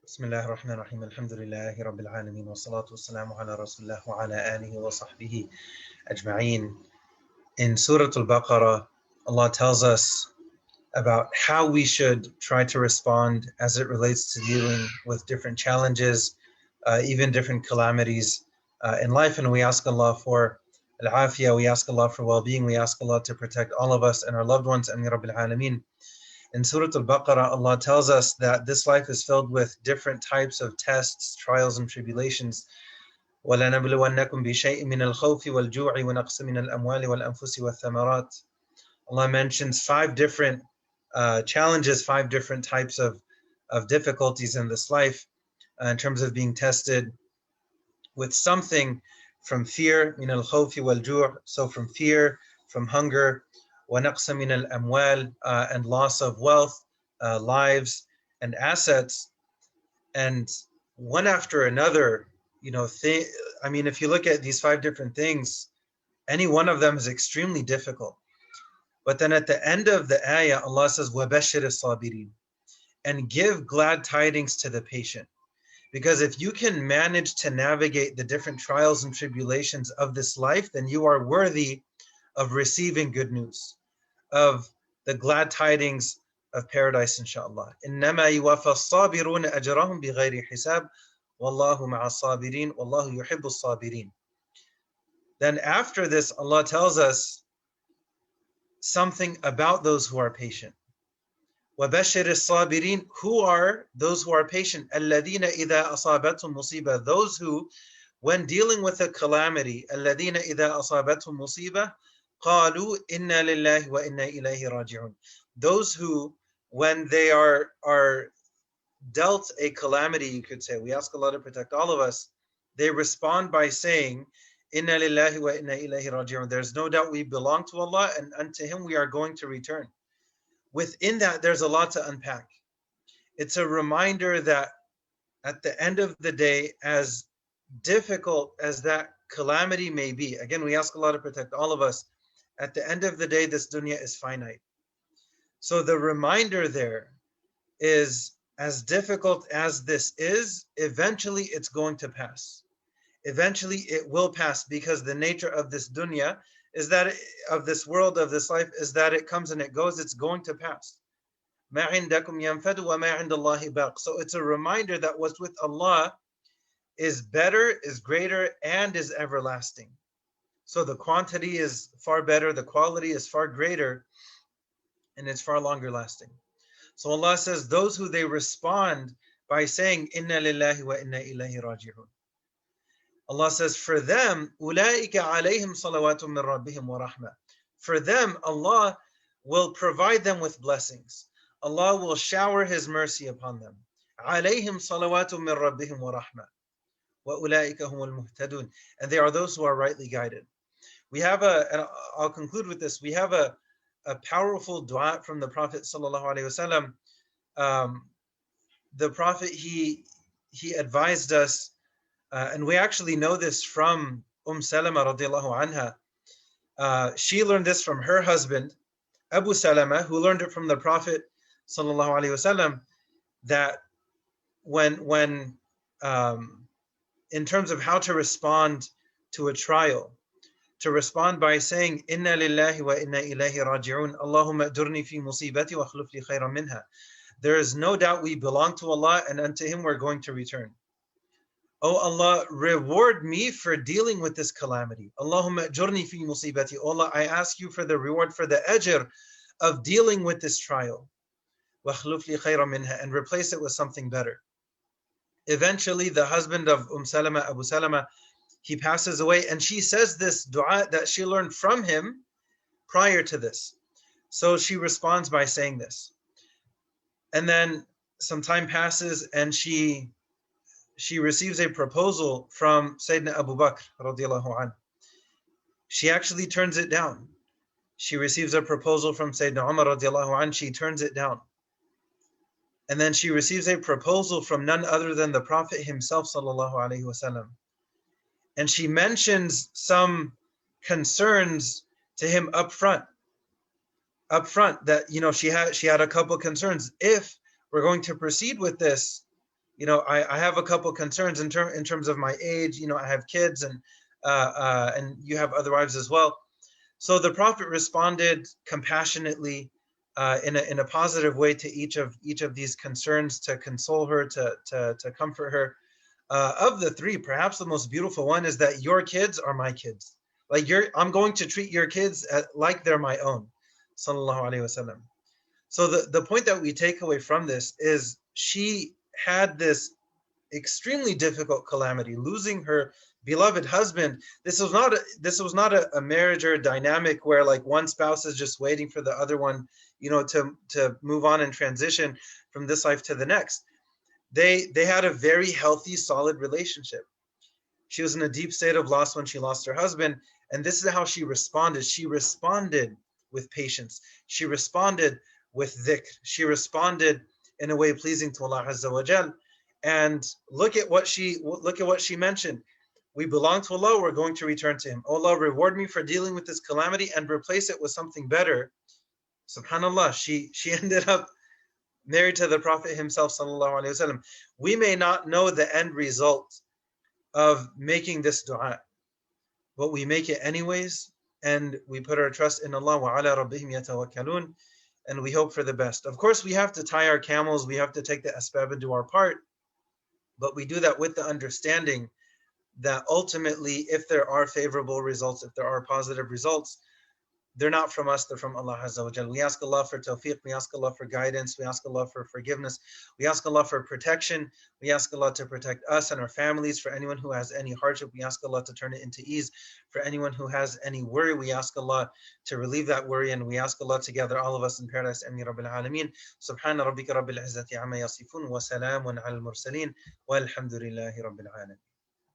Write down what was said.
بسم الله الرحمن الرحيم الحمد لله رب العالمين والصلاة والسلام على رسول الله وعلى آله وصحبه أجمعين. In Surah Al-Baqarah, Allah tells us about how we should try to respond as it relates to dealing with different challenges, even different calamities in life. And we ask Allah for al-afiyah, we ask Allah for well-being, we ask Allah to protect all of us and our loved ones. Ameen Rabbil Alameen. In Surah Al-Baqarah, Allah tells us that this life is filled with different types of tests, trials, and tribulations. وَلَنَبْلُوَنَّكُمْ بِشَيْءٍ مِّنَ الْخَوْفِ وَالْجُوعِ وَنَقْصٍ مِّنَ الْأَمْوَالِ وَالْأَنفُسِ وَالثَّمَرَاتِ. Allah mentions 5 different challenges, 5 different types of difficulties in this life in terms of being tested with something from fear, مِنَ الْخَوْفِ وَالْجُوعِ, so from fear, from hunger, وَنَقْصٍ مِّنَ الْأَمْوَالِ, and loss of wealth, lives, and assets. And one after another, if you look at these 5 different things, any one of them is extremely difficult. But then at the end of the ayah, Allah says, وَبَشِّرِ الصَّابِرِينَ, and give glad tidings to the patient. Because if you can manage to navigate the different trials and tribulations of this life, then you are worthy of receiving good news, of the glad tidings of paradise, inshallah. إِنَّمَا يُوَفَّى الصَّابِرُونَ أَجْرَهُمْ بِغَيْرِ حِسَابٍ وَاللَّهُ مَعَ الصَّابِرِينَ وَاللَّهُ يُحِبُّ الصَّابِرِينَ. Then after this, Allah tells us something about those who are patient. وَبَشِّرِ الصَّابِرِينَ, who are those who are patient? الَّذِينَ إِذَا أَصَابَتْهُمْ مُصِيبَةٌ, those who, when dealing with a calamity, الَّذِينَ إِذَا أَصَابَتْهُمْ مُصِيبَةٌ قَالُوا إِنَّا لِلَّهِ وَإِنَّا إِلَيْهِ رَاجِعُونَ. Those who, when they are dealt a calamity, you could say, we ask Allah to protect all of us, they respond by saying, إِنَّا لِلَّهِ وَإِنَّا إِلَيْهِ رَاجِعُونَ. There's no doubt we belong to Allah and unto Him we are going to return. Within that, there's a lot to unpack. It's a reminder that at the end of the day, as difficult as that calamity may be, again, we ask Allah to protect all of us, at the end of the day, this dunya is finite. So the reminder there is, as difficult as this is, eventually it's going to pass. Eventually it will pass, because the nature of this dunya is that, of this world, of this life, is that it comes and it goes, it's going to pass. مَا عِنْدَكُمْ يَنْفَدُ وَمَا عِنْدَ اللَّهِ بَاقٍ. So it's a reminder that what's with Allah is better, is greater, and is everlasting. So the quantity is far better, the quality is far greater, and it's far longer lasting. So Allah says, those who they respond by saying, Inna lillahi wa inna ilayhi raji'un. Allah says, for them, أُولَٰئِكَ عَلَيْهِمْ صَلَوَاتٌ مِّن رَبِّهِمْ وَرَحْمَةٌ. For them, Allah will provide them with blessings. Allah will shower His mercy upon them. عَلَيْهِمْ صَلَوَاتٌ مِّن رَبِّهِمْ وَرَحْمَةٌ وَأُولَٰئِكَ هُمُ الْمُهْتَدُونَ. And they are those who are rightly guided. We have and I'll conclude with this, we have a powerful dua from the Prophet sallallahu alaihi wasallam. The Prophet, he advised us, and we actually know this from Salama radiallahu anha. She learned this from her husband, Abu Salama, who learned it from the Prophet sallallahu alaihi wasallam, that when in terms of how to respond to a trial, to respond by saying, Inna lillahi wa inna ilayhi raji'un, Allahumma adurni fi musibati wa akhlif li khayran minha. There is no doubt we belong to Allah and unto Him we're going to return. Oh Allah, reward me for dealing with this calamity. Allahumma ajurni fi musibati. Allah, I ask you for the reward, for the ajr of dealing with this trial. Wa akhlif li khayran minha, and replace it with something better. Eventually, the husband of Salama, Abu Salama, he passes away, and she says this dua that she learned from him prior to this. So she responds by saying this. And then some time passes, and she receives a proposal from Sayyidina Abu Bakr radiallahu anh. She actually turns it down. She receives a proposal from Sayyidina Umar radiallahu anh. She turns it down. And then she receives a proposal from none other than the Prophet himself sallallahu alaihi wasallam. And she mentions some concerns to him up front, that, she had a couple concerns. If we're going to proceed with this, I have a couple concerns in terms of my age. I have kids, and you have other wives as well. So the Prophet responded compassionately, in a positive way to each of these concerns, to console her, to comfort her. Of the three, perhaps the most beautiful one is that your kids are my kids. Like I'm going to treat your kids like they're my own. Sallallahu alaihi wasallam. So the point that we take away from this is she had this extremely difficult calamity, losing her beloved husband. This was not a marriage or a dynamic where like one spouse is just waiting for the other one, to move on and transition from this life to the next. They had a very healthy, solid relationship. She was in a deep state of loss when she lost her husband, and this is how she responded. She responded with patience. She responded with dhikr. She responded in a way pleasing to Allah Azza wa Jal. And look at what she mentioned. We belong to Allah, we're going to return to Him. Oh Allah, reward me for dealing with this calamity and replace it with something better. SubhanAllah, she ended up married to the Prophet himself, sallallahu alaihi wasallam. We may not know the end result of making this dua, but we make it anyways, and we put our trust in Allah. Wa ala rabbihim yatawakkalun, and we hope for the best. Of course, we have to tie our camels, we have to take the asbab and do our part, but we do that with the understanding that ultimately, if there are favorable results, if there are positive results, they're not from us, they're from Allah Azza wa Jal. We ask Allah for tawfiq, we ask Allah for guidance, we ask Allah for forgiveness, we ask Allah for protection, we ask Allah to protect us and our families. For anyone who has any hardship, we ask Allah to turn it into ease. For anyone who has any worry, we ask Allah to relieve that worry, and we ask Allah to gather all of us in paradise. Ameen Rabbil Alameen. Subhana rabbika rabbil izzati amma yasifun, wa salamun ala al-mursaleen, walhamdulillahi rabbil alamin.